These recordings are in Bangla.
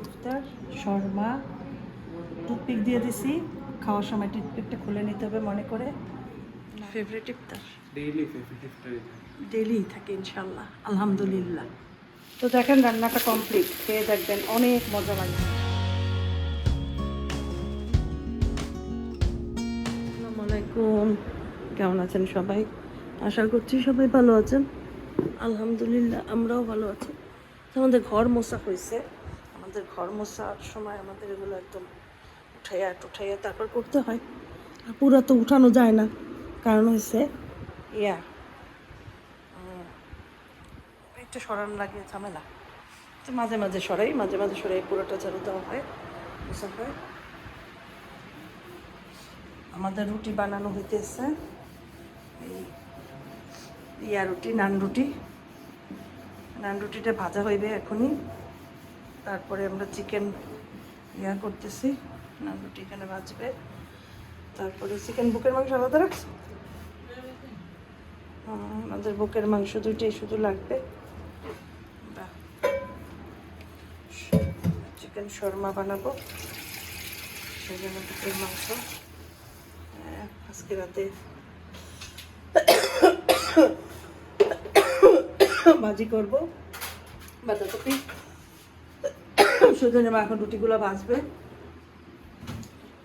ইফতার শর্মা টুথপিক দিয়ে দিছি, খাওয়ার সময় টুথপিকটা খুলে নিতে হবে মনে করে। ফেভারিট ইফতার ডেইলি থাকে ইনশাল্লাহ, আলহামদুলিল্লাহ। তো দেখেন রান্নাটা কমপ্লিট, খেয়ে দেখবেন অনেক মজা লাগে। আসসালামু আলাইকুম, কেমন আছেন সবাই? আশা করছি সবাই ভালো আছেন, আলহামদুলিল্লাহ আমরাও ভালো আছি। আমাদের ঘর মোছা হয়েছে, আমাদের ঘর মোছার সময় আমাদের এগুলো একদম উঠাইয়া তারপর করতে হয়। আর পুরো তো উঠানো যায় না, কারণ হয়েছে একটু সরানো লাগে, ঝামেলা। তো মাঝে মাঝে সরাই পুরোটা ঝাড়ু দেওয়া হয়, মোছা হয়। আমাদের রুটি বানানো হইতেছে, এই রুটি, নান রুটিটা ভাজা হইবে এখনই। তারপরে আমরা চিকেন করতেছি, নান রুটি এখানে ভাজবে। তারপরে চিকেন বুকের মাংস আলাদা রাখছি, আমাদের বুকের মাংস দুইটাই শুধু লাগবে। চিকেন শর্মা বানাবো, সেই জন্য বুকের মাংস আজকে রাতে ভাজি করবো, বাঁধাকপি। সুজনের মা এখন রুটিগুলো ভাজবে।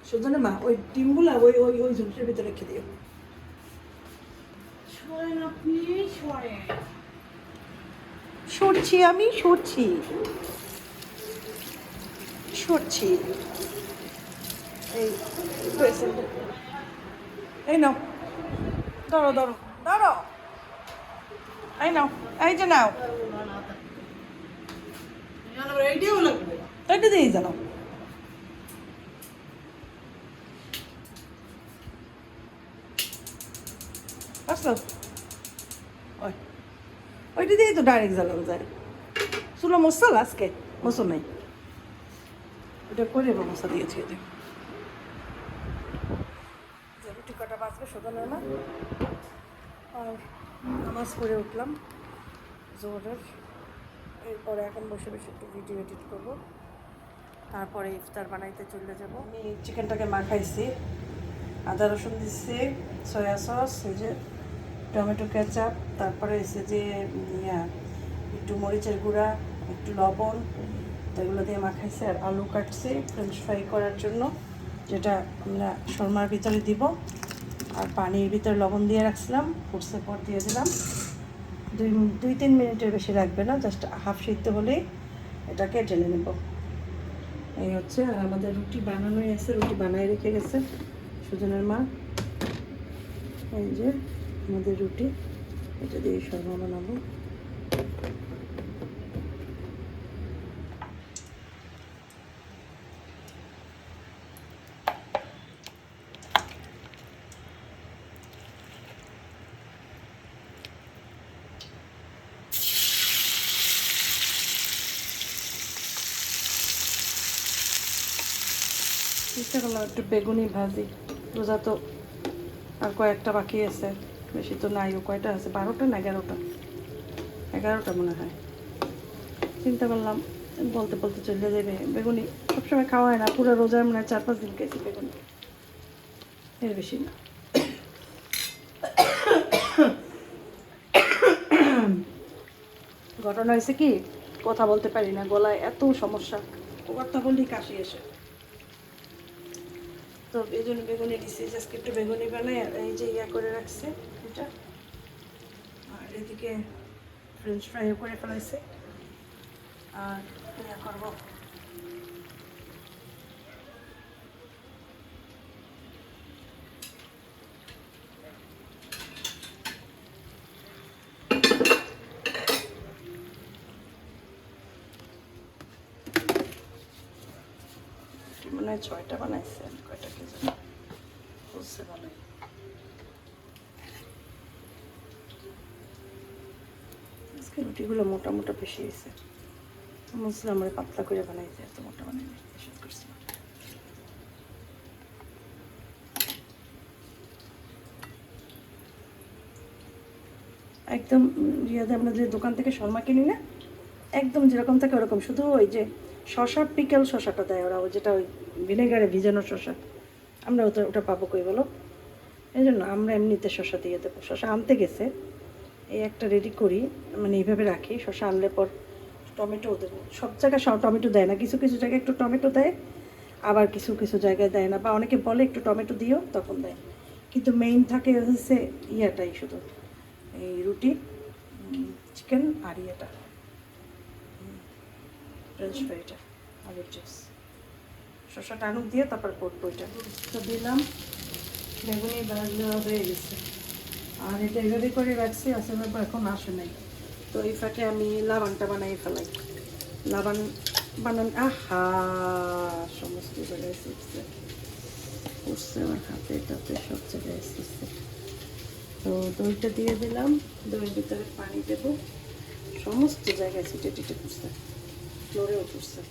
সুজনের মা ওই ডিমগুলা ওই ওই ওই ঝুঁকির ভিতরে রেখে দিও। সরছি আমি, সরছি এই এই নাও, ধরো, এই নাও, এই যে নাও, এটা দিয়েই জানো। আসলো ওইটা দিয়েই তো ডাইরেক্ট জ্বালানো যায়। চুলো মশাল আজকে মশো নাই, ওটা করে মশা দিয়েছি। রুটি কটা বাঁচবে শোধনের না। আর নামাজ পড়ে উঠলাম জোহরের, এরপরে এখন বসে বসে একটু ভিডিও এডিট করবো, তারপরে ইফতার বানাইতে চলে যাব। আমি চিকেনটাকে মাখাইছি, আদা রসুন দিচ্ছি, সয়া সস, এই যে টমেটো কেচাপ, তারপরে এসে যে একটু মরিচের গুঁড়া, একটু লবণ, এগুলো দিয়ে মাখাইছি। আর আলু কাটছি ফ্রেঞ্চ ফ্রাই করার জন্য, যেটা আমরা শর্মার ভিতরে দিব। আর পানির ভিতরে লবণ দিয়ে রাখছিলাম, ফুটসের পর দিয়ে দিলাম। 2-3 মিনিটের বেশি রাখবে না, জাস্ট হাফ সিদ্ধ হলেই এটাকে ঢেলে নেব। এই হচ্ছে। আর আমাদের রুটি বানানোই আছে, রুটি বানাই রেখে গেছে সুজনের মা। এই যে আমাদের রুটি, এটা দিয়ে শর্মা বানাবো। চেষ্টা করলাম একটু বেগুনি ভাজি, রোজা তো আর কয়েকটা বাকি আছে, বেশি তো নাই। ও কয়টা আছে, 12টা না 11টা মনে হয়। চিন্তা করলাম বলতে বলতে চলে যাবে। বেগুনি সবসময় খাওয়া হয় না, পুরো রোজায় মনে হয় 4-5 দিন খেয়েছি বেগুনি, এর বেশি না। ঘটনা হয়েছে কি, কথা বলতে পারি না, গলায় এত সমস্যা, কথা বললেই কাশি এসে। তো এই জন্য বেগুনি দিচ্ছি, আজকে একটু বেগুনি বানাই। আর এই যে করে রাখছে এটা, আর এদিকে ফ্রেঞ্চ ফ্রাইও করে ফেলাইছে। আর করবো মনে হয় 6টা বানাইছে, কয়টা কে জানি বলছে ভালোই। আজকে রুটিগুলো মোটা মোটা বেশি হয়েছে, মুসলিম আমরা পাতলা করে বানাইছে, এত মোটা বানাই এসব করছিলাম। একদম রিয়াদে আমরা যে দোকান থেকে শর্মা কিনি না, একদম যেরকম থাকে ওরকম, শুধু ওই যে শশা পিকেল শশাটা দেয় ওরা, ওই যেটা ওই ভিনেগারে ভিজানো শশা, আমরা ওটা পাবো কই বলো? এই জন্য আমরা এমনিতে শশা দিয়ে দেবো। শশা আনতে গেছে, এই একটা রেডি করি, মানে এইভাবে রাখি। শশা আনলে পর টমেটোও দেবো। সব জায়গায় সব টমেটো দেয় না, কিছু কিছু জায়গায় একটু টমেটো দেয়, আবার কিছু কিছু জায়গায় দেয় না, বা অনেকে বলে একটু টমেটো দিও তখন দেয়। কিন্তু মেইন থাকে হচ্ছে ইয়াটাই শুধু, এই রুটি, চিকেন আর ইয়েটা ফ্রেঞ্চ ফ্রাইটা, আলুর চিপস। শশা টানুক দিয়ে তারপর করবো এটা। তো দিলাম, বেগুনি ভাজা হয়ে গেছে, আর এটা এইভাবে করে রাখছি। আসলে এখন আসে নাই, তো এই ফাঁকে আমি লাবানটা বানাই ফেলাই। লাবান আহা, সমস্ত জায়গায় শিখছে, করছে আমার হাতে টাতে সব জায়গায় শিখছে। তো দইটা দিয়ে দিলাম, দইয়ের ভিতরে পানি দেবো, সমস্ত জায়গায় ছিটে টিটে করছে, ফ্লোরেও করছে।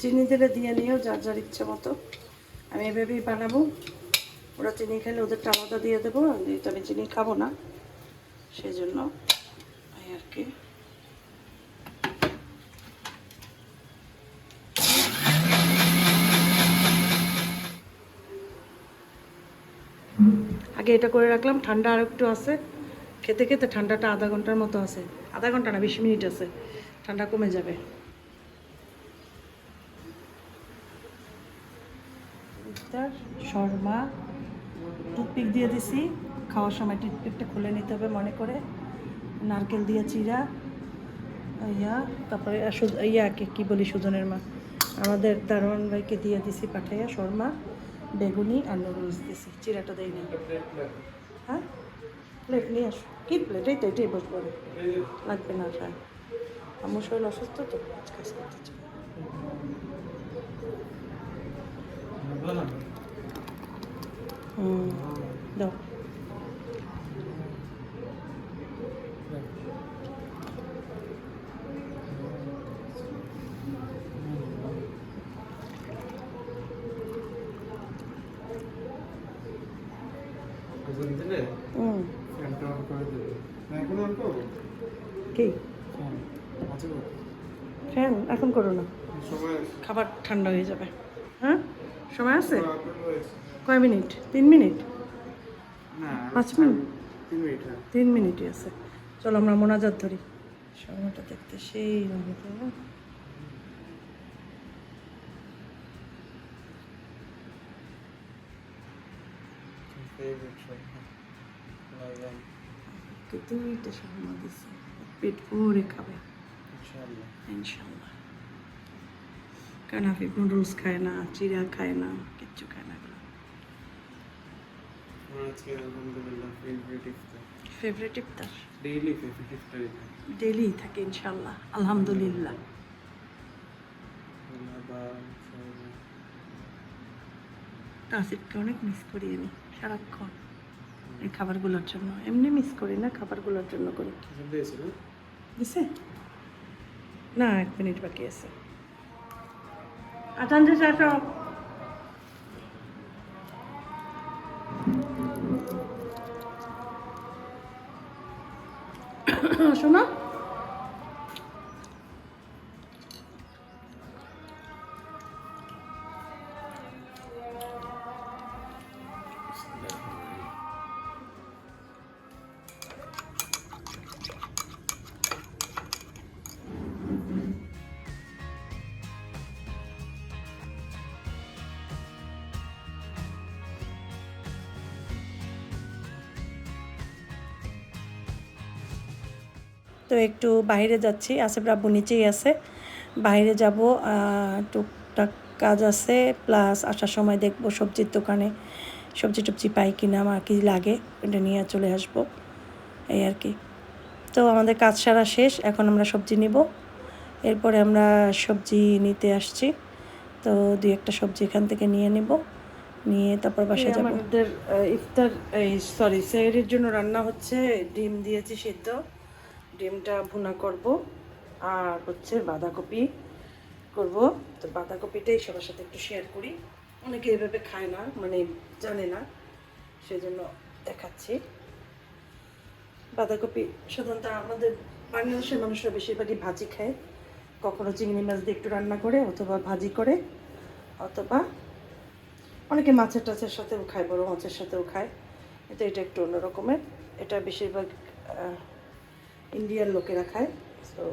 চিনি দিলে দিয়ে নিও, যার যার ইচ্ছে মতো। আমি এভাবেই বানাবো, ওরা চিনি খেলে ওদেরটা আলাদা দিয়ে দেবো, যেহেতু আমি চিনি খাবো না সেই জন্য এই আর কি। আগে এটা করে রাখলাম, ঠান্ডা আর একটু আছে, খেতে খেতে ঠান্ডাটা আধা ঘন্টার মতো আছে, আধা ঘন্টা না 20 মিনিট আছে, ঠান্ডা কমে যাবে। শর্মা টুথপিক দিয়ে দিছি, খাওয়ার সময় টুথপিকটা খুলে নিতে হবে মনে করে। নারকেল দিয়ে চিরা ইয়া, তারপরে ইয়াকে কী বলি, সুজনের মা, আমাদের দারোয়ান ভাইকে দিয়ে দিছি পাঠাইয়া শর্মা, বেগুনি আর নুডলস দিছি, চিরাটা দেই না। হ্যাঁ, প্লেট নিয়ে আসো। কী প্লেট? এই তো এটাই বসবো, লাগবে না। হ্যাঁ, আমার শরীর অসুস্থ তো, কাজ করতে চাই। দাও। কি ফ্যান এখন করো না, খাবার ঠান্ডা হয়ে যাবে। হ্যাঁ, সময় আছে কয় মিনিট? 3 মিনিট, 5 মিনিট, 3 মিনিটই আছে। চলো আমরা মোনাজাত ধরি। সময়টা দেখতে সেই লাগে, তাই না? দুইটা শর্মা দিছি, পেট ভরে খাবে ইনশাল্লাহ। কারণ হাফিজ নুডলস খায় না, চিরা খায় না, কিচ্ছু খায় না। ফেভারিট ইফতার ডেইলি থাকে ইনশাল্লাহ, আলহামদুলিল্লাহ। তাসিফকে অনেক মিস করি আমি সারাক্ষণ এই খাবারগুলোর জন্য, এমনি মিস করি না, খাবারগুলোর জন্য করি। দিছে না, 1 মিনিট বাকি আছে। আচ্ছা আসো, শোনো, তো একটু বাইরে যাচ্ছি, আসিফ রাব্বু নিচেই আছে, বাইরে যাব, টুকটাক কাজ আছে, প্লাস আসার সময় দেখবো সবজির দোকানে সবজি টবজি পাই কিনা, আমার কি লাগে এটা নিয়ে চলে আসবো, এই আর কি। তো আমাদের কাজ সারা শেষ, এখন আমরা সবজি নিব, এরপরে আমরা সবজি নিতে আসছি। তো 2-1টা সবজি এখান থেকে নিয়ে নেব, নিয়ে তারপর বাসায় যাব। আমাদের ইফতার সেহরির জন্য রান্না হচ্ছে, ডিম দিয়েছি সিদ্ধ, ডিমটা ভুনা করব, আর হচ্ছে বাঁধাকপি করব। তো বাঁধাকপিটাই সবার সাথে একটু শেয়ার করি। অনেকে এভাবে খায় না, মানে জানে না, সেজন্য দেখাচ্ছি। বাঁধাকপি সাধারণত আমাদের বাংলাদেশের মানুষরা বেশিরভাগই ভাজি খায়, কখনো চিংড়ি মাছ দিয়ে একটু রান্না করে অথবা ভাজি করে, অথবা অনেকে মাছের টাছের সাথেও খায়, বড় মাছের সাথেও খায়। এটা একটু অন্য রকমের। এটা বেশিরভাগ ইন্ডিয়ান লোকেরা খায়। তো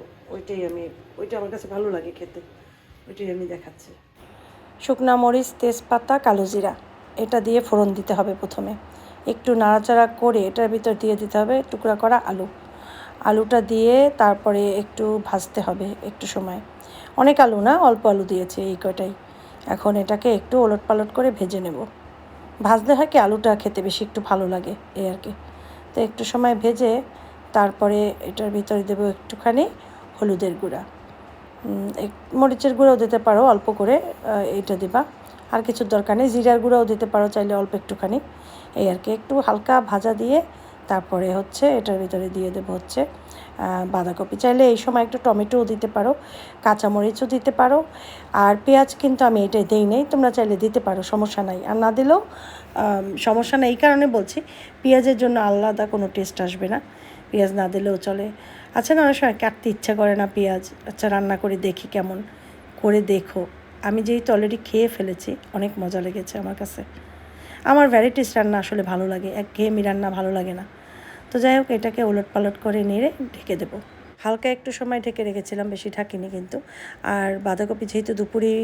ওইটা আমার কাছে ভালো লাগে খেতে, ওইটাই আমি দেখাচ্ছি। শুকনা মরিচ, তেজপাতা, কালো জিরা এটা দিয়ে ফোড়ন দিতে হবে প্রথমে। একটু নাড়াচাড়া করে এটার ভিতর দিয়ে দিতে হবে টুকরা করা আলুটা দিয়ে তারপরে একটু ভাজতে হবে একটু সময়। অনেক আলু না, অল্প আলু দিয়েছি এই কটাই। এখন এটাকে একটু ওলটপালট করে ভেজে নেব। ভাজলে হয় কি আলুটা খেতে বেশি একটু ভালো লাগে এই আর কি। তো একটু সময় ভেজে তারপরে এটার ভিতরে দেবো একটুখানি হলুদের গুঁড়া, মরিচের গুঁড়াও দিতে পারো অল্প করে, এইটা দিবা। আর কিছুর দরকার নেই, জিরার গুঁড়াও দিতে পারো চাইলে অল্প একটুখানি, এই আর কি। একটু হালকা ভাজা দিয়ে তারপরে হচ্ছে এটার ভিতরে দিয়ে দেবো হচ্ছে বাঁধাকপি। চাইলে এই সময় একটু টমেটোও দিতে পারো, কাঁচামরিচও দিতে পারো। আর পেঁয়াজ কিন্তু আমি এটাই দেই নেই, তোমরা চাইলে দিতে পারো, সমস্যা নাই। আর না দিলেও সমস্যা নেই, এই কারণে বলছি পেঁয়াজের জন্য আলাদা কোনো টেস্ট আসবে না, পেঁয়াজ না দিলেও চলে। আচ্ছা, না অনেক সময় কাটতে ইচ্ছা করে না পেঁয়াজ, আচ্ছা রান্না করে দেখি কেমন করে, দেখো। আমি যেহেতু অলরেডি খেয়ে ফেলেছি, অনেক মজা লেগেছে আমার কাছে। আমার ভ্যারাইটিস রান্না আসলে ভালো লাগে, একঘেয়েমি রান্না ভালো লাগে না। তো যাই হোক, এটাকে ওলটপালট করে নেড়ে ঢেকে দেবো। হালকা একটু সময় ঢেকে রেখেছিলাম, বেশি ঢাকিনি কিন্তু। আর বাঁধাকপি যেহেতু দুপুরেই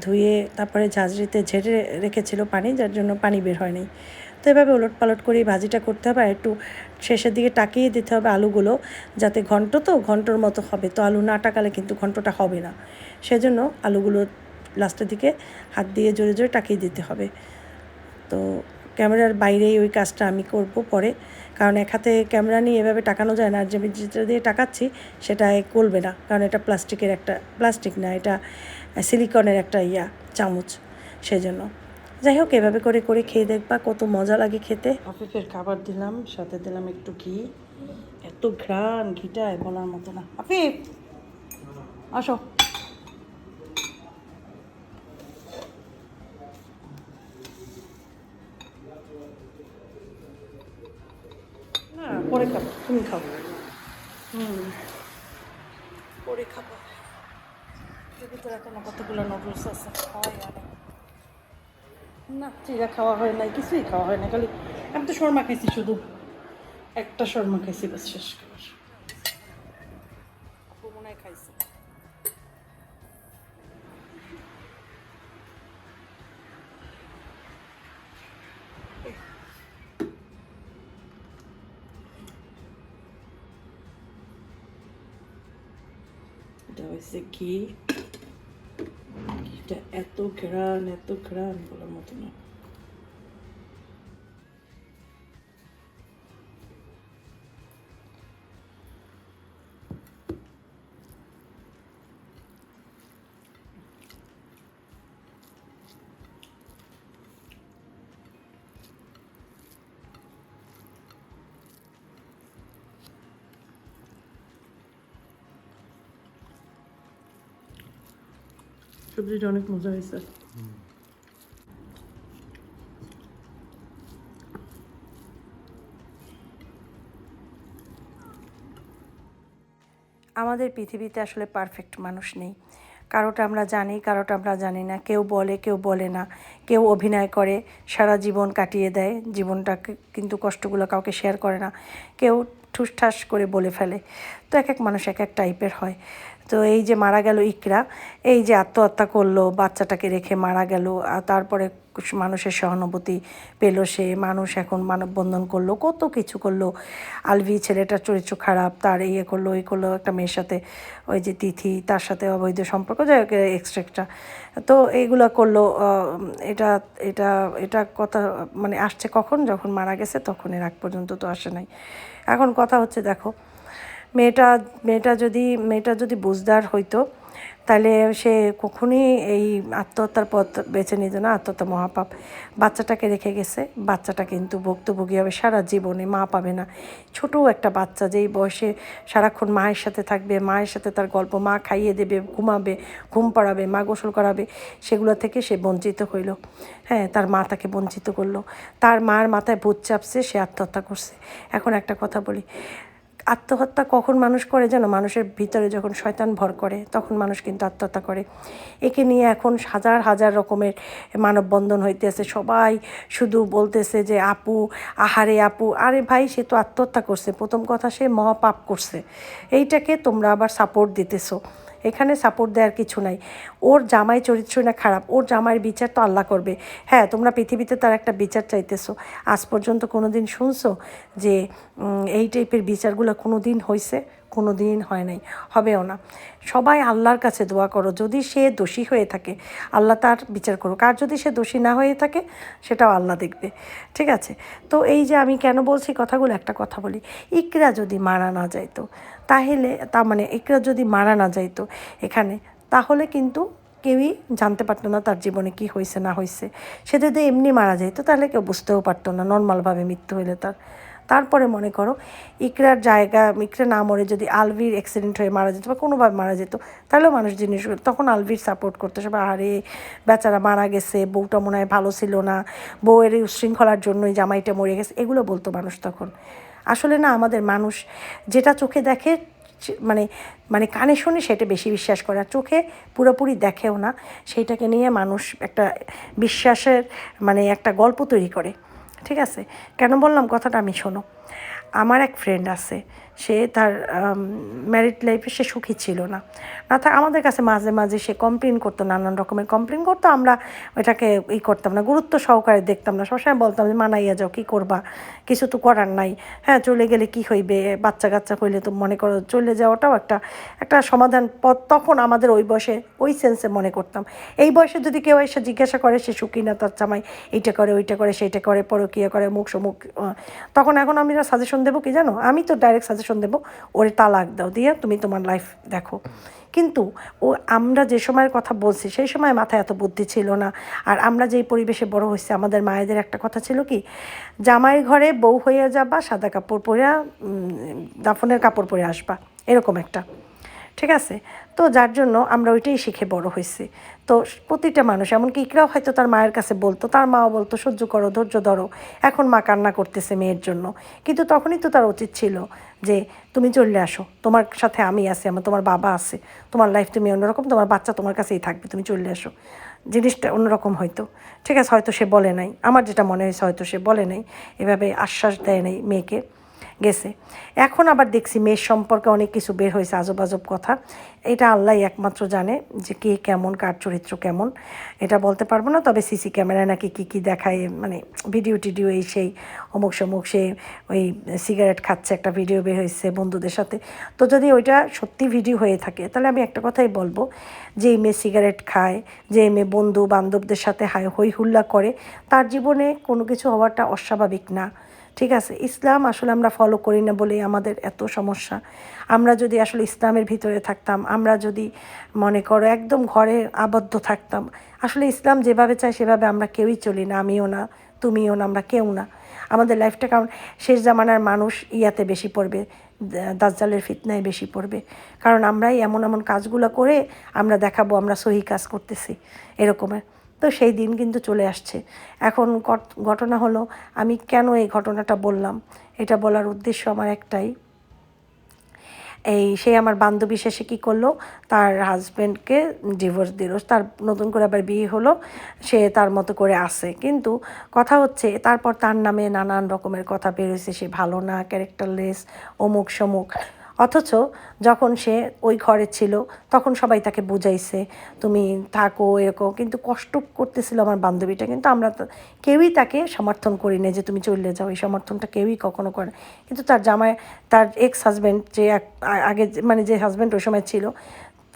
ধুয়ে তারপরে ঝাঁঝরিতে ঝেড়ে রেখেছিল পানি, যার জন্য পানি বের হয়নি। তো এভাবে ওলটপালট করেই ভাজিটা করতে হবে। আর একটু শেষের দিকে টাকিয়ে দিতে হবে আলুগুলো, যাতে ঘন্টর মতো হবে। তো আলু না টাকালে কিন্তু ঘন্টটা হবে না, সেজন্য আলুগুলো লাস্টের দিকে হাত দিয়ে জোরে জোরে টাকিয়ে দিতে হবে। তো ক্যামেরার বাইরেই ওই কাজটা আমি করব পরে, কারণ এক হাতে ক্যামেরা নিয়ে এভাবে টাকানো যায় না। আর যে যেটা দিয়ে টাকাচ্ছি সেটা করবে না, কারণ এটা প্লাস্টিক না, এটা সিলিকনের একটা চামচ, সেজন্য। যাই হোক, এভাবে করে করে খেয়ে দেখবা কত মজা লাগে খেতে। আফিফের খাবার দিলাম, সাথে দিলাম একটু ঘি। এত ঘ্রাণ ঘিটায় বলার মতো না। আফিফ আসো। না পরে খাবো, তুমি খাও। পরে খাবো। এর ভিতরে এখনো কতগুলো নুডলস আছে, খাওয়াই হয় না। না, চিরা খাওয়া হয় না, কিছুই খাওয়া হয় না, খালি আমি তো শর্মা খাইছি, শুধু একটা শর্মা খাইছি, বাস শেষ খাবার। আপু মনে হয় খাইছে। এটা হয়েছে ঘি, ঘিটা এত ঘ্রাণ বলার মতো না। সবজিটা অনেক মজা হয়েছে। আমাদের পৃথিবীতে আসলে পারফেক্ট মানুষ নেই, কারোটা আমরা জানি, কারোটা আমরা জানি না। কেউ বলে, কেউ বলে না, কেউ অভিনয় করে সারা জীবন কাটিয়ে দেয় জীবনটাকে, কিন্তু কষ্টগুলো কাউকে শেয়ার করে না। কেউ ঠুসঠাস করে বলে ফেলে। তো এক এক মানুষ এক এক টাইপের হয়। তো এই যে মারা গেল ইকরা, এই যে আত্মহত্যা করলো, বাচ্চাটাকে রেখে মারা গেল, আর তারপরে মানুষের সহানুভূতি পেল সে, মানুষ এখন মানববন্ধন করলো, কত কিছু করলো। আলভি ছেলেটার চরিত্র খারাপ, তার করলো একটা মেয়ের সাথে, ওই যে তিথি, তার সাথে অবৈধ সম্পর্ক, যাই হোক এক্সট্রা। তো এইগুলো করলো। এটা এটা এটা কথা মানে আসছে কখন, যখন মারা গেছে তখন, এর আগ পর্যন্ত তো আসে নাই। এখন কথা হচ্ছে, দেখো মেয়েটা যদি বুঝদার হইতো, তাহলে সে কখনোই এই আত্মহত্যার পথ বেছে নিত না। আত্মহত্যা মহাপাপ। বাচ্চাটাকে রেখে গেছে, বাচ্চাটা কিন্তু ভুক্তভোগী হবে সারা জীবনে, মা পাবে না। ছোটো একটা বাচ্চা যেই বয়সে সারাক্ষণ মায়ের সাথে থাকবে, মায়ের সাথে তার গল্প, মা খাইয়ে দেবে, ঘুমাবে, ঘুম পাড়াবে, মা গোসল করাবে, সেগুলো থেকে সে বঞ্চিত হইল। হ্যাঁ, তার মা তাকে বঞ্চিত করলো, তার মার মাথায় ভূত চাপছে, সে আত্মহত্যা করছে। এখন একটা কথা বলি, আত্মহত্যা কখন মানুষ করে যেন, মানুষের ভিতরে যখন শয়তান ভর করে তখন মানুষ কিন্তু আত্মহত্যা করে। একে নিয়ে এখন হাজার হাজার রকমের মানববন্ধন হইতেছে, সবাই শুধু বলতেছে যে আপু, আহারে আপু। আরে ভাই, সে তো আত্মহত্যা করছে, প্রথম কথা সে মহাপাপ করছে, এইটাকে তোমরা আবার সাপোর্ট দিতেছো। এখানে সাপোর্ট দেওয়ার কিছু নাই। ওর জামাই চরিত্র না খারাপ, ওর জামাইয়ের বিচার তো আল্লাহ করবে। হ্যাঁ, তোমরা পৃথিবীতে তার একটা বিচার চাইতেছো, আজ পর্যন্ত কোনো দিন শুনছো যে এই টাইপের বিচারগুলো কোনো দিন হয়েছে? কোনো দিন হয় নাই, হবেও না। সবাই আল্লাহর কাছে দোয়া করো, যদি সে দোষী হয়ে থাকে আল্লাহ তার বিচার করুক, আর যদি সে দোষী না হয়ে থাকে সেটাও আল্লাহ দেখবে। ঠিক আছে? তো এই যে আমি কেন বলছি কথাগুলো, একটা কথা বলি, ইকরা যদি মারা না যাইতো, তাহলে মানে ইকরা যদি মারা না যাইতো এখানে, তাহলে কিন্তু কেউই জানতে পারতো না তার জীবনে কি হয়েছে না হয়েছে। সে যদি এমনি মারা যাইতো তাহলে কেউ বুঝতেও পারতো না, নর্মালভাবে মৃত্যু হইলে তার। তারপরে মনে করো ইকরার জায়গা, ইকরা না মরে যদি আলভির অ্যাক্সিডেন্ট হয়ে মারা যেত বা কোনোভাবে মারা যেত, তাহলেও মানুষ জিনিস, তখন আলভির সাপোর্ট করতো সবাই, আরে বেচারা মারা গেছে, বউটা মনে হয় ভালো ছিল না, বউয়ের এই উশৃঙ্খলার জন্যই জামাইটা মরে গেছে, এগুলো বলতো মানুষ তখন। আসলে না, আমাদের মানুষ যেটা চোখে দেখে, মানে মানে কানে শুনে সেটা বেশি বিশ্বাস করে, আর চোখে পুরোপুরি দেখেও না, সেইটাকে নিয়ে মানুষ একটা বিশ্বাসের মানে একটা গল্প তৈরি করে। ঠিক আছে? কেন বললাম কথাটা আমি শোনো। আমার এক ফ্রেন্ড আছে, সে তার ম্যারিড লাইফে সে সুখী ছিল না। আমাদের কাছে মাঝে মাঝে সে কমপ্লেন করতো, নানান রকমের কমপ্লেন করতো, আমরা ওইটাকে করতাম না, গুরুত্ব সহকারে দেখতাম না, সবসময় বলতাম যে মানাইয়া যাও, কী করবা, কিছু তো করার নাই। হ্যাঁ, চলে গেলে কি হইবে, বাচ্চা কাচ্চা হইলে তো মনে করো চলে যাওয়াটাও একটা একটা সমাধান পথ, তখন আমাদের ওই বয়সে ওই সেন্সে মনে করতাম। এই বয়সে যদি কেউ এসে জিজ্ঞাসা করে সে সুখী না, তার জামাই এইটা করে, ওইটা করে, সেইটা করে, পরকীয়া করে, মুখ সমুখ, তখন এখন আমি সাজেশন দেবো কি জানো, আমি তো ডাইরেক্ট সাজেশন দেবো, ওরে তালাক দাও, দিয়ে তুমি তোমার লাইফ দেখো। কিন্তু আমরা যে সময়ের কথা বলছি সেই সময় মাথায় এত বুদ্ধি ছিল না। আর আমরা যেই পরিবেশে বড় হয়েছি, আমাদের মায়েদের একটা কথা ছিল কি, জামাইয়ের ঘরে বউ হয়ে যাবা, সাদা কাপড় পরে দাফনের কাপড় পরে আসবা, এরকম একটা। ঠিক আছে? তো যার জন্য আমরা ওইটাই শিখে বড় হয়েছি। তো প্রতিটা মানুষ, এমনকি ইকরাও হয়তো তার মায়ের কাছে বলতো, তার মাও বলতো সহ্য করো, ধৈর্য ধরো। এখন মা কান্না করতেছে মেয়ের জন্য, কিন্তু তখনই তো তার উচিত ছিল যে তুমি চলে আসো, তোমার সাথে আমি আছি, তোমার বাবা আছে, তোমার লাইফ তুমি অন্যরকম, তোমার বাচ্চা তোমার কাছেই থাকবে, তুমি চলে আসো। জিনিসটা অন্যরকম হয়তো। ঠিক আছে? হয়তো সে বলে নাই, আমার যেটা মনে হয়েছে হয়তো সে বলে নাই, এভাবে আশ্বাস দেয় নাই মেয়েকে, গেছে। এখন আবার দেখছি মেয়ের সম্পর্কে অনেক কিছু বের হয়েছে, আজব আজব কথা। এটা আল্লাহই একমাত্র জানে যে কে কেমন, কার চরিত্র কেমন, এটা বলতে পারবো না। তবে সিসি ক্যামেরায় নাকি কী দেখায়, মানে ভিডিও টিডিও, এই সেই অমুক সমুক, সে ওই সিগারেট খাচ্ছে, একটা ভিডিও বের হয়েছে বন্ধুদের সাথে। তো যদি ওইটা সত্যি ভিডিও হয়ে থাকে, তাহলে আমি একটা কথাই বলবো, যে এই মেয়ে সিগারেট খায়, যে মেয়ে বন্ধু বান্ধবদের সাথে হই হুল্লা করে, তার জীবনে কোনো কিছু হওয়াটা অস্বাভাবিক না। ঠিক আছে? ইসলাম আসলে আমরা ফলো করি না বলেই আমাদের এত সমস্যা। আমরা যদি আসলে ইসলামের ভিতরে থাকতাম, আমরা যদি মনে করো একদম ঘরে আবদ্ধ থাকতাম, আসলে ইসলাম যেভাবে চায় সেভাবে আমরা কেউই চলি না, আমিও না, তুমিও না, আমরা কেউ না। আমাদের লাইফটা, কারণ শেষ জামানার মানুষ ইয়াতে বেশি পড়বে, দাজ্জালের ফিতনায় বেশি পড়বে, কারণ আমরাই এমন এমন কাজগুলো করে আমরা দেখাবো আমরা সহি কাজ করতেছি, এরকমের। তো সেই দিন কিন্তু চলে আসছে। এখন ঘটনা হলো, আমি কেন এই ঘটনাটা বললাম, এটা বলার উদ্দেশ্য আমার একটাই, সে আমার বান্ধবী শেষে কী করলো, তার হাজব্যান্ডকে ডিভোর্স দিল, তার নতুন করে আবার বিয়ে হলো, সে তার মতো করে আসে। কিন্তু কথা হচ্ছে তারপর তার নামে নানান রকমের কথা বেরোয়েছে, সে ভালো না, ক্যারেক্টারলেস, অমুক সমুক। অথচ যখন সে ওই ঘরে ছিল তখন সবাই তাকে বুঝাইছে তুমি থাকো এরকম, কিন্তু কষ্ট করতেছিল আমার বান্ধবীটা, কিন্তু আমরা কেউই তাকে সমর্থন করি না যে তুমি চলে যাও, এই সমর্থনটা কেউই কখনো করে। কিন্তু তার জামাই, তার এক্স হাজব্যান্ড, যে আগে মানে যে হাজব্যান্ড ওই সময় ছিল,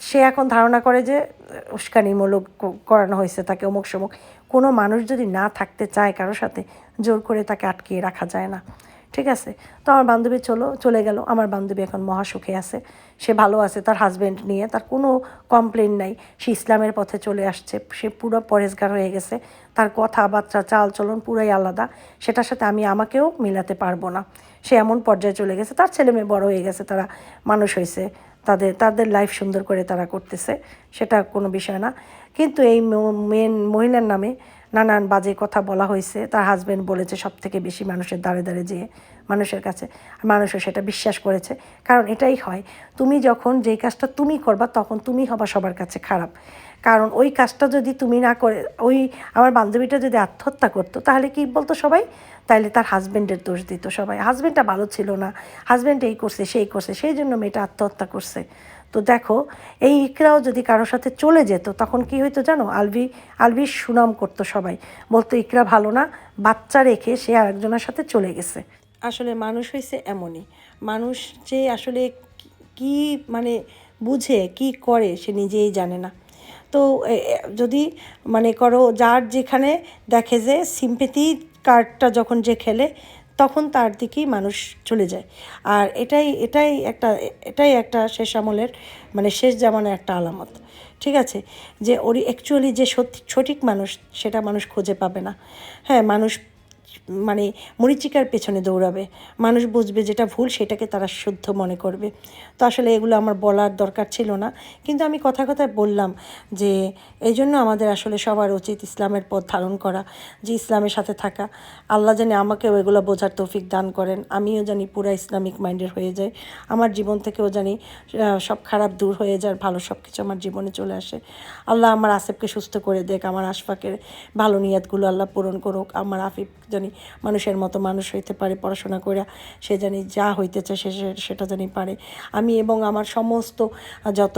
সে এখন ধারণা করে যে উস্কানিমূলক করানো হয়েছে তাকে, অমুক সমুক। কোনো মানুষ যদি না থাকতে চায় কারোর সাথে, জোর করে তাকে আটকিয়ে রাখা যায় না। ঠিক আছে। তো আমার বান্ধবী চলে গেল। আমার বান্ধবী এখন মহাসুখে আছে, সে ভালো আছে, তার হাজব্যান্ড নিয়ে তার কোনো কমপ্লেন নাই। সে ইসলামের পথে চলে আসছে, সে পুরো পরেজগার হয়ে গেছে, তার কথাবার্তা চাল চলন পুরাই আলাদা। সেটার সাথে আমি আমাকেও মিলাতে পারবো না। সে এমন পর্যায়ে চলে গেছে, তার ছেলে মেয়ে বড় হয়ে গেছে, তারা মানুষ হয়েছে, তাদের লাইফ সুন্দর করে তারা করতেছে, সেটা কোনো বিষয় না। কিন্তু এই মেন মহিলার নামে নানান বাজে কথা বলা হয়েছে। তার হাজব্যান্ড বলেছে সব থেকে বেশি মানুষের দ্বারে দ্বারে যেয়ে মানুষের কাছে, মানুষও সেটা বিশ্বাস করেছে। কারণ এটাই হয়, তুমি যখন যেই কাজটা তুমি করবা তখন তুমি হবা সবার কাছে খারাপ। কারণ ওই কাজটা যদি তুমি না করে, আমার বান্ধবীটা যদি আত্মহত্যা করতো তাহলে কি বলতো সবাই? তাইলে তার হাজব্যান্ডের দোষ দিত সবাই, হাজব্যান্ডটা ভালো ছিল না, হাজব্যান্ড এই করছে সেই করছে, সেই জন্য মেয়েটা আত্মহত্যা করছে। তো দেখো, এই ইকরাও যদি কারোর সাথে চলে যেত তখন কি হইতো জানো? আলভির সুনাম করতো সবাই, বলতো ইকরা ভালো না, বাচ্চা রেখে সে আরেকজনের সাথে চলে গেছে। আসলে মানুষ হয়েছে এমনই, মানুষ যে আসলে কি মানে বুঝে কি করে সে নিজেই জানে না। তো যদি মনে করো যার যেখানে দেখে যে সিম্পেথি কার্ডটা যখন যে খেলে তখন তার দিকেই মানুষ চলে যায়। আর এটাই একটা শেষ আমলের মানে শেষ জামানার একটা আলামত। ঠিক আছে, যে অ্যাকচুয়ালি যে সঠিক মানুষ সেটা মানুষ খুঁজে পাবে না। হ্যাঁ, মানুষ মানে মরীচিকার পেছনে দৌড়াবে, মানুষ বুঝবে যেটা ভুল সেটাকে তারা শুদ্ধ মনে করবে। তো আসলে এগুলো আমার বলার দরকার ছিল না, কিন্তু আমি কথায় বললাম যে এই জন্য আমাদের আসলে সবার উচিত ইসলামের পথ ধারণ করা, যে ইসলামের সাথে থাকা। আল্লাহ জানি আমাকেও এগুলো বোঝার তৌফিক দান করেন, আমিও জানি পুরা ইসলামিক মাইন্ডের হয়ে যায়, আমার জীবন থেকেও জানি সব খারাপ দূর হয়ে যায়, ভালো সব কিছু আমার জীবনে চলে আসে। আল্লাহ আমার আসিফকে সুস্থ করে দেখ, আমার আশফাকের ভালো নিয়াতগুলো আল্লাহ পূরণ করুক, আমার আফিফ জানি মানুষের মতো মানুষ হইতে পারে, পড়াশোনা করে সে জানি যা হইতে চায় সেটা জানি পারে। আমি এবং আমার সমস্ত যত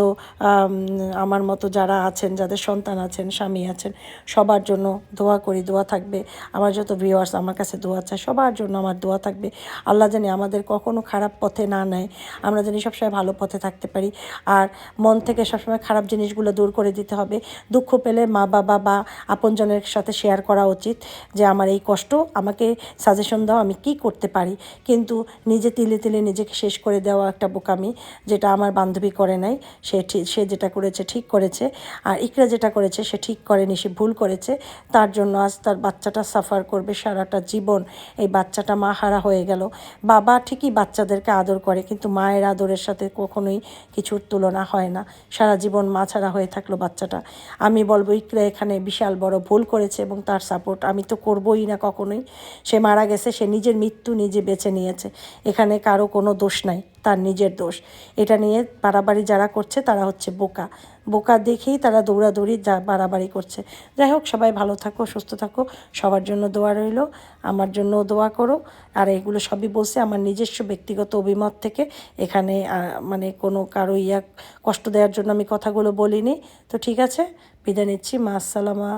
আমার মতো যারা আছেন, যাদের সন্তান আছেন, স্বামী আছেন, সবার জন্য দোয়া করি, দোয়া থাকবে। আমার যত ভিউয়ার্স আমার কাছে দোয়া চায়, সবার জন্য আমার দোয়া থাকবে। আল্লাহ জানি আমাদের কখনো খারাপ পথে না নেয়, আমরা জানি সবসময় ভালো পথে থাকতে পারি। আর মন থেকে সবসময় খারাপ জিনিসগুলো দূর করে দিতে হবে। দুঃখ পেলে মা বাবা বা আপনজনের সাথে শেয়ার করা উচিত যে আমার এই কষ্ট, আমাকে সাজেশন দাও আমি কি করতে পারি। কিন্তু নিজে তিলে নিজেকে শেষ করে দেওয়া একটা বোকামি, যেটা আমার বান্ধবী করে নাই। সে যেটা করেছে ঠিক করেছে, আর ইকরা যেটা করেছে সে ঠিক করেনি, সে ভুল করেছে। তার জন্য আজ তার বাচ্চাটা সাফার করবে সারাটা জীবন। এই বাচ্চাটা মা হারা হয়ে গেল। বাবা ঠিকই বাচ্চাদেরকে আদর করে, কিন্তু মায়ের আদরের সাথে কখনোই কিছুর তুলনা হয় না। সারা জীবন মা ছাড়া হয়ে থাকলো বাচ্চাটা। আমি বলবো ইকরা এখানে বিশাল বড় ভুল করেছে, এবং তার সাপোর্ট আমি তো করবোই না কখনোই। সে মারা গেছে, সে নিজের মৃত্যু নিজে বেছে নিয়েছে, এখানে কারো কোনো দোষ নাই, তার নিজের দোষ। এটা নিয়ে বাড়াবাড়ি যারা করছে তারা হচ্ছে বোকা, বোকা দেখেই তারা দৌড়াদৌড়ি বাড়াবাড়ি করছে। যাই হোক, সবাই ভালো থাকো, সুস্থ থাকো, সবার জন্য দোয়া রইল, আমার জন্যও দোয়া করো। আর এগুলো সবই বলছে আমার নিজস্ব ব্যক্তিগত অভিমত থেকে, এখানে মানে কোনো কারো কষ্ট দেওয়ার জন্য আমি কথাগুলো বলিনি। তো ঠিক আছে, বিদায় নিচ্ছি, মা আসসালামা।